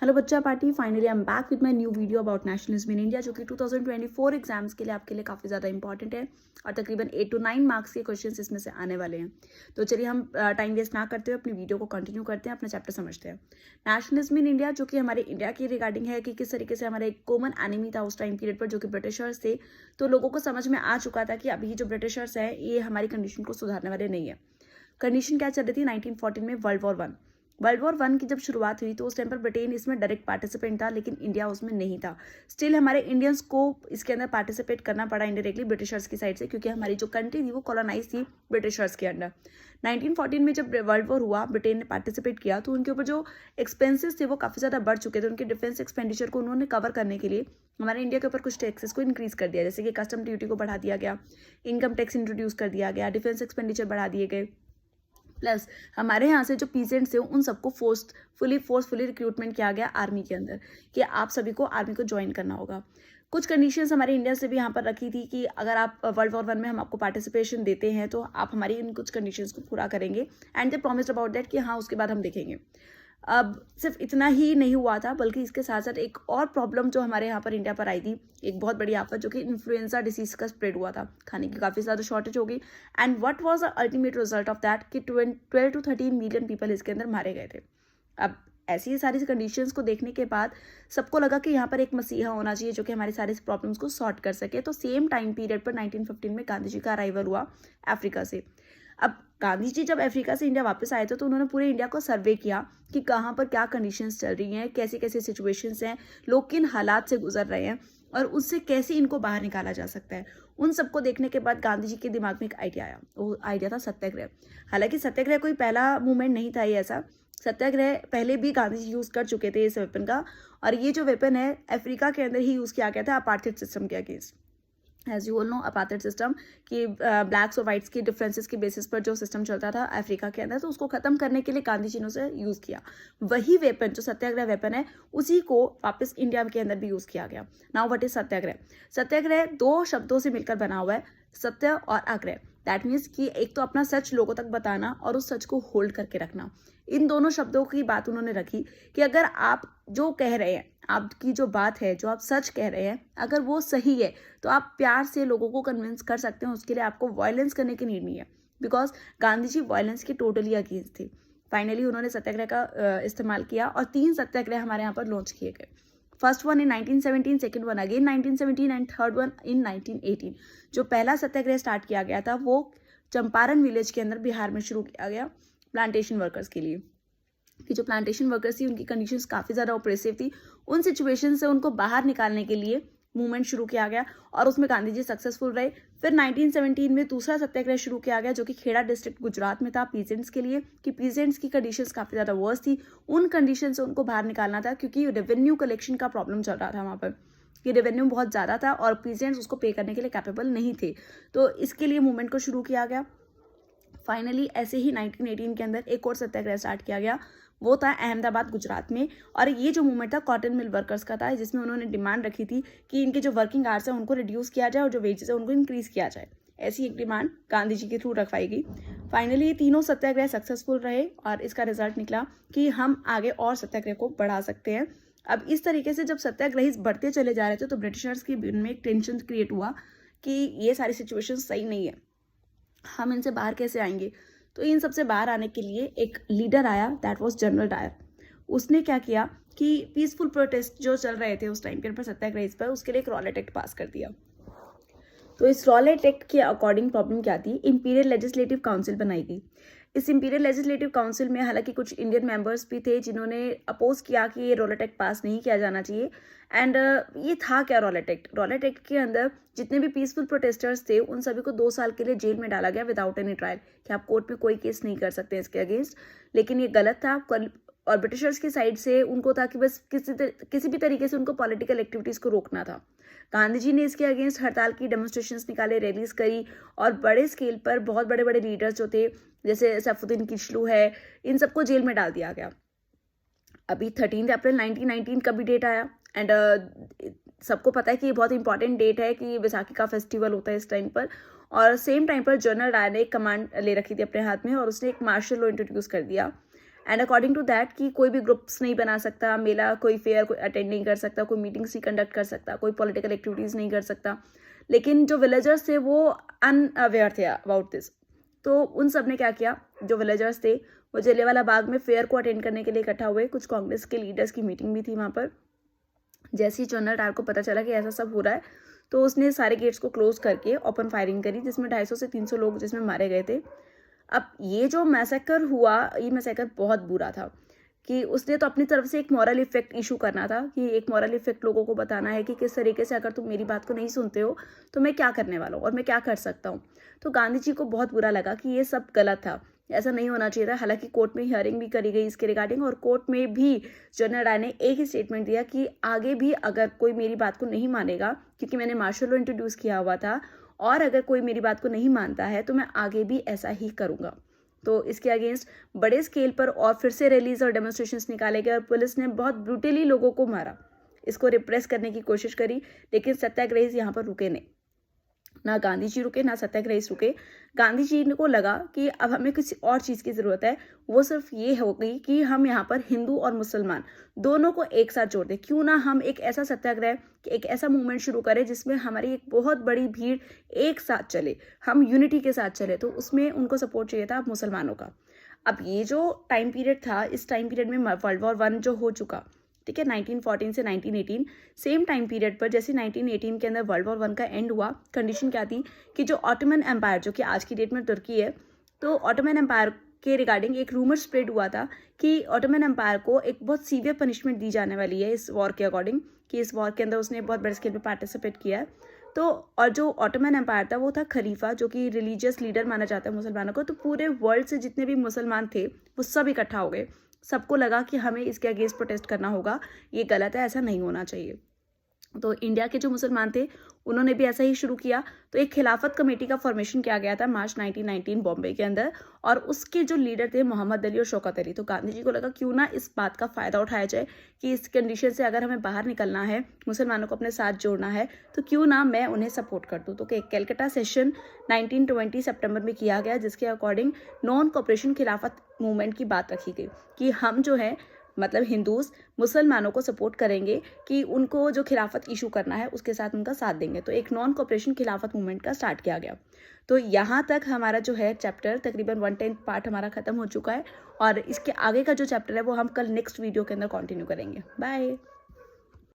Hello बच्चा party, finally I am back with my new video about nationalism in India, जो कि 2024 exams के लिए आपके लिए काफ़ी ज़्यादा इंपॉर्टेंट है और तकरीबन 8 to 9 मार्क्स के क्वेश्चंस इसमें से आने वाले हैं। तो चलिए हम टाइम वेस्ट ना करते हुए अपनी वीडियो को कंटिन्यू करते हैं, अपना चैप्टर समझते हैं। नेशनलिज्म इन इंडिया जो कि हमारे इंडिया की रिगार्डिंग है कि किस तरीके से हमारा एक कॉमन एनिमी था उस टाइम पीरियड पर, जो कि ब्रिटिशर्स थे। तो लोगों को समझ में आ चुका था कि अभी जो ब्रिटिशर्स हैं ये हमारी कंडीशन को सुधारने वाले नहीं है। कंडीशन क्या चल रही थी 1914 में? वर्ल्ड वॉर 1 की जब शुरुआत हुई तो उस टाइम पर ब्रिटेन इसमें डायरेक्ट पार्टिसिपेंट था, लेकिन इंडिया उसमें नहीं था। स्टिल हमारे इंडियंस को इसके अंदर पार्टिसिपेट करना पड़ा इनडायरेक्टली ब्रिटिशर्स की साइड से, क्योंकि हमारी जो कंट्री थी वो कॉलोनाइज थी ब्रिटिशर्स के अंडर। 1914 में जब वर्ल्ड वॉर हुआ, ब्रिटेन ने पार्टिसिपेट किया, तो उनके ऊपर जो एक्सपेंसेस थे वो काफ़ी ज़्यादा बढ़ चुके थे। उनके डिफेंस एक्सपेंडिचर को उन्होंने कवर करने के लिए हमारे इंडिया के ऊपर कुछ टैक्सेस को इंक्रीज कर दिया, जैसे कि कस्टम ड्यूटी को बढ़ा दिया गया, इनकम टैक्स इंट्रोड्यूस कर दिया गया, डिफेंस एक्सपेंडिचर बढ़ा दिए गए। प्लस हमारे यहाँ से जो पीजेंट्स थे उन सबको फोर्सफुली रिक्रूटमेंट किया गया आर्मी के अंदर कि आप सभी को आर्मी को ज्वाइन करना होगा। कुछ कंडीशंस हमारे इंडिया से भी यहाँ पर रखी थी कि अगर आप वर्ल्ड वॉर 1 में हम आपको पार्टिसिपेशन देते हैं तो आप हमारी इन कुछ कंडीशंस को पूरा करेंगे, and they promised about that कि हाँ उसके बाद हम देखेंगे। अब सिर्फ इतना ही नहीं हुआ था, बल्कि इसके साथ साथ एक और प्रॉब्लम जो हमारे यहाँ पर इंडिया पर आई थी, एक बहुत बड़ी आफत, जो कि इन्फ्लुएंजा डिसीज का स्प्रेड हुआ था। खाने की काफ़ी ज़्यादा शॉर्टेज हो गई, and what was the ultimate result of that कि 12 to 13 मिलियन पीपल इसके अंदर मारे गए थे। अब ऐसी सारी कंडीशंस को देखने के बाद सबको लगा कि यहाँ पर एक मसीहा होना चाहिए जो कि हमारी सारी प्रॉब्लम्स को सॉर्ट कर सके। तो सेम टाइम पीरियड पर 1915 में गांधी जी का अराइवल हुआ अफ्रीका से। अब गांधी जी जब अफ्रीका से इंडिया वापस आए थे तो उन्होंने पूरे इंडिया को सर्वे किया कि कहाँ पर क्या कंडीशंस चल रही हैं, कैसे कैसे सिचुएशंस हैं, लोग किन हालात से गुजर रहे हैं और उससे कैसे इनको बाहर निकाला जा सकता है। उन सबको देखने के बाद गांधी जी के दिमाग में एक आइडिया आया। वो आइडिया था सत्याग्रह। हालांकि सत्याग्रह कोई पहला मूवमेंट नहीं था ये ऐसा। सत्याग्रह पहले भी गांधी जी यूज़ कर चुके थे इस वेपन का, और ये जो वेपन है अफ्रीका के अंदर ही यूज़ किया गया था अपार्थाइड सिस्टम के against. As you all know apartheid system कि ब्लैक्स और वाइट्स की डिफरेंसेस के बेसिस पर जो सिस्टम चलता था अफ्रीका के अंदर, तो उसको खत्म करने के लिए गांधी जी ने उसे यूज़ किया। वही वेपन जो सत्याग्रह वेपन है उसी को वापस इंडिया के अंदर भी यूज़ किया गया। नाउ व्हाट इज सत्याग्रह? सत्याग्रह दो शब्दों से मिलकर बना हुआ है, सत्य और आग्रह। दैट मीन्स कि एक तो अपना सच लोगों तक बताना और उस सच को होल्ड करके रखना। इन दोनों शब्दों की बात उन्होंने रखी कि अगर आप जो कह रहे हैं, आपकी जो बात है, जो आप सच कह रहे हैं, अगर वो सही है तो आप प्यार से लोगों को कन्विंस कर सकते हैं। उसके लिए आपको वायलेंस करने की नीड नहीं है, बिकॉज गांधी जी वायलेंस के टोटली अगेंस्ट थे। फाइनली उन्होंने सत्याग्रह का इस्तेमाल किया और 3 सत्याग्रह हमारे यहाँ पर लॉन्च किए गए। First one in 1917, second one again 1917 and third one in 1918। जो पहला सत्याग्रह स्टार्ट किया गया था वो चंपारण विलेज के अंदर बिहार में शुरू किया गया प्लांटेशन वर्कर्स के लिए, कि जो प्लांटेशन वर्कर्स थी उनकी कंडीशंस काफ़ी ज़्यादा ऑप्रेसिव थी। उन सिचुएशन से उनको बाहर निकालने के लिए मूवमेंट शुरू किया गया और उसमें गांधी जी सक्सेसफुल रहे। फिर 1917 में दूसरा सत्याग्रह शुरू किया गया जो कि खेड़ा डिस्ट्रिक्ट गुजरात में था, पीजेंट्स के लिए, कि पीजेंट्स की कंडीशंस काफ़ी ज़्यादा वर्स थी। उन कंडीशन से उनको बाहर निकालना था क्योंकि रेवेन्यू कलेक्शन का प्रॉब्लम चल रहा था वहाँ पर, कि रेवेन्यू बहुत ज़्यादा था और पीजेंट्स उसको पे करने के लिए कैपेबल नहीं थे। तो इसके लिए मूवमेंट को शुरू किया गया। फाइनली ऐसे ही 1918 के अंदर एक और सत्याग्रह स्टार्ट किया गया, वो था अहमदाबाद गुजरात में। और ये जो मूवमेंट था कॉटन मिल वर्कर्स का था, जिसमें उन्होंने डिमांड रखी थी कि इनके जो वर्किंग आवर्स हैं उनको रिड्यूस किया जाए और जो वेजेस है उनको इंक्रीज किया जाए। ऐसी एक डिमांड गांधी जी के थ्रू रखवाई गई। फाइनली ये तीनों सत्याग्रह सक्सेसफुल रहे और इसका रिजल्ट निकला कि हम आगे और सत्याग्रह को बढ़ा सकते हैं। अब इस तरीके से जब सत्याग्रही बढ़ते चले जा रहे थे तो ब्रिटिशर्स के में एक टेंशन क्रिएट हुआ कि ये सारी सिचुएशन सही नहीं है, हम इनसे बाहर कैसे आएंगे। तो इन सबसे बाहर आने के लिए एक लीडर आया, दैट वाज जनरल डायर। उसने क्या किया कि पीसफुल प्रोटेस्ट जो चल रहे थे उस टाइम पर सत्याग्रह पर, उसके लिए एक रॉलेट एक्ट पास कर दिया। तो इस रॉलेट एक्ट के अकॉर्डिंग प्रॉब्लम क्या थी, इंपीरियल लेजिस्लेटिव काउंसिल बनाई गई। इस इंपीरियल लेजिस्लेटिव काउंसिल में हालांकि कुछ इंडियन मेंबर्स भी थे जिन्होंने अपोज किया कि ये रॉलेट एक्ट पास नहीं किया जाना चाहिए। एंड ये था क्या रॉलेट एक्ट? रॉलेट एक्ट के अंदर जितने भी पीसफुल प्रोटेस्टर्स थे उन सभी को 2 साल के लिए जेल में डाला गया विदाउट एनी ट्रायल, कि आप कोर्ट में कोई केस नहीं कर सकते इसके अगेंस्ट। लेकिन ये गलत था और ब्रिटिशर्स की साइड से उनको था कि बस किसी भी तरीके से उनको पॉलिटिकल एक्टिविटीज़ को रोकना था। गांधी जी ने इसके अगेंस्ट हड़ताल की, डेमोन्स्ट्रेशंस निकाले, रैलीज करी और बड़े स्केल पर बहुत बड़े बड़े लीडर्स जो थे जैसे सैफुद्दीन किचलू है, इन सबको जेल में डाल दिया गया। अभी 13 अप्रैल 1919 का भी डेट आया एंड सबको पता है कि ये बहुत इंपॉर्टेंट डेट है कि बैसाखी का फेस्टिवल होता है इस टाइम पर। और सेम टाइम पर जनरल डायर ने एक कमांड ले रखी थी अपने हाथ में और उसने एक मार्शल लॉ इंट्रोड्यूस कर दिया। एंड अकॉर्डिंग टू दैट कि कोई भी ग्रुप्स नहीं बना सकता, मेला कोई फेयर कोई अटेंड नहीं कर सकता, कोई मीटिंग्स नहीं कंडक्ट कर सकता, कोई पॉलिटिकल एक्टिविटीज़ नहीं कर सकता। लेकिन जो विलेजर्स थे वो अनअवेयर थे अबाउट दिस। तो उन सब ने क्या किया, जो विलेजर्स थे वो जलियांवाला बाग में फेयर को अटेंड करने के लिए इकट्ठा हुए। कुछ कांग्रेस के लीडर्स की मीटिंग भी थी वहाँ पर। जैसे ही जनरल डायर को पता चला कि ऐसा सब हो रहा है, तो उसने सारे गेट्स को क्लोज करके ओपन फायरिंग करी, जिसमें 250 से 300 लोग जिसमें मारे गए थे। अब ये जो मैसेकर हुआ, ये मैसेकर बहुत बुरा था कि उसने तो अपनी तरफ से एक मॉरल इफेक्ट इशू करना था, कि एक मॉरल इफेक्ट लोगों को बताना है कि किस तरीके से अगर तुम मेरी बात को नहीं सुनते हो तो मैं क्या करने वाला हूँ और मैं क्या कर सकता हूँ। तो गांधी जी को बहुत बुरा लगा कि ये सब गलत था, ऐसा नहीं होना चाहिए था। हालांकि कोर्ट में हियरिंग भी करी गई इसके रिगार्डिंग, और कोर्ट में भी जनरल डायर ने एक ही स्टेटमेंट दिया कि आगे भी अगर कोई मेरी बात को नहीं मानेगा, क्योंकि मैंने मार्शल लॉ इंट्रोड्यूस किया हुआ था, और अगर कोई मेरी बात को नहीं मानता है तो मैं आगे भी ऐसा ही करूँगा। तो इसके अगेंस्ट बड़े स्केल पर और फिर से रैलीज और डेमोन्स्ट्रेशंस निकाले गए और पुलिस ने बहुत ब्रूटली लोगों को मारा, इसको रिप्रेस करने की कोशिश करी। लेकिन सत्याग्रही यहाँ पर रुके नहीं, ना गांधी जी रुके ना सत्याग्रही रुके। गांधी जी को लगा कि अब हमें किसी और चीज़ की ज़रूरत है, वो सिर्फ ये हो गई कि हम यहाँ पर हिंदू और मुसलमान दोनों को एक साथ जोड़ दें। क्यों ना हम एक ऐसा सत्याग्रह, एक ऐसा मूवमेंट शुरू करें जिसमें हमारी एक बहुत बड़ी भीड़ एक साथ चले, हम यूनिटी के साथ चले। तो उसमें उनको सपोर्ट चाहिए था मुसलमानों का। अब ये जो टाइम पीरियड था, इस टाइम पीरियड में वर्ल्ड वॉर 1 जो हो चुका, ठीक है, 1914 से 1918, सेम टाइम पीरियड पर जैसे 1918 के अंदर वर्ल्ड वॉर 1 का एंड हुआ, कंडीशन क्या थी कि जो ऑटोमन एम्पायर, जो कि आज की डेट में तुर्की है, तो ऑटोमन एम्पायर के रिगार्डिंग एक रूमर स्प्रेड हुआ था कि ऑटोमन एम्पायर को एक बहुत सीवियर पनिशमेंट दी जाने वाली है इस वॉर के अकॉर्डिंग, कि इस वॉर के अंदर उसने बहुत बड़े स्केल पर पार्टिसिपेट किया है। तो और जो ऑटोमन एम्पायर था वो था खलीफा, जो कि रिलीजियस लीडर माना जाता है मुसलमानों को। तो पूरे वर्ल्ड से जितने भी मुसलमान थे वो सब इकट्ठा हो गए। सबको लगा कि हमें इसके अगेंस्ट प्रोटेस्ट करना होगा, ये गलत है, ऐसा नहीं होना चाहिए। तो इंडिया के जो मुसलमान थे उन्होंने भी ऐसा ही शुरू किया। तो एक खिलाफत कमेटी का फॉर्मेशन किया गया था मार्च 1919 बॉम्बे के अंदर, और उसके जो लीडर थे मोहम्मद अली और शौकत अली। तो गांधी जी को लगा क्यों ना इस बात का फ़ायदा उठाया जाए कि इस कंडीशन से अगर हमें बाहर निकलना है, मुसलमानों को अपने साथ जोड़ना है, तो क्यों ना मैं उन्हें सपोर्ट कर दूँ। तो कैलकाटा सेशन 1920 सितंबर में किया गया, जिसके अकॉर्डिंग नॉन कॉपरेशन खिलाफत मूवमेंट की बात रखी गई कि हम जो है मतलब हिंदूज मुसलमानों को सपोर्ट करेंगे कि उनको जो खिलाफत इशू करना है उसके साथ उनका साथ देंगे। तो एक नॉन कॉपरेशन खिलाफत मूवमेंट का स्टार्ट किया गया। तो यहाँ तक हमारा जो है चैप्टर तकरीबन 1/10 पार्ट हमारा खत्म हो चुका है, और इसके आगे का जो चैप्टर है वो हम कल नेक्स्ट वीडियो के अंदर कंटिन्यू करेंगे। बाय।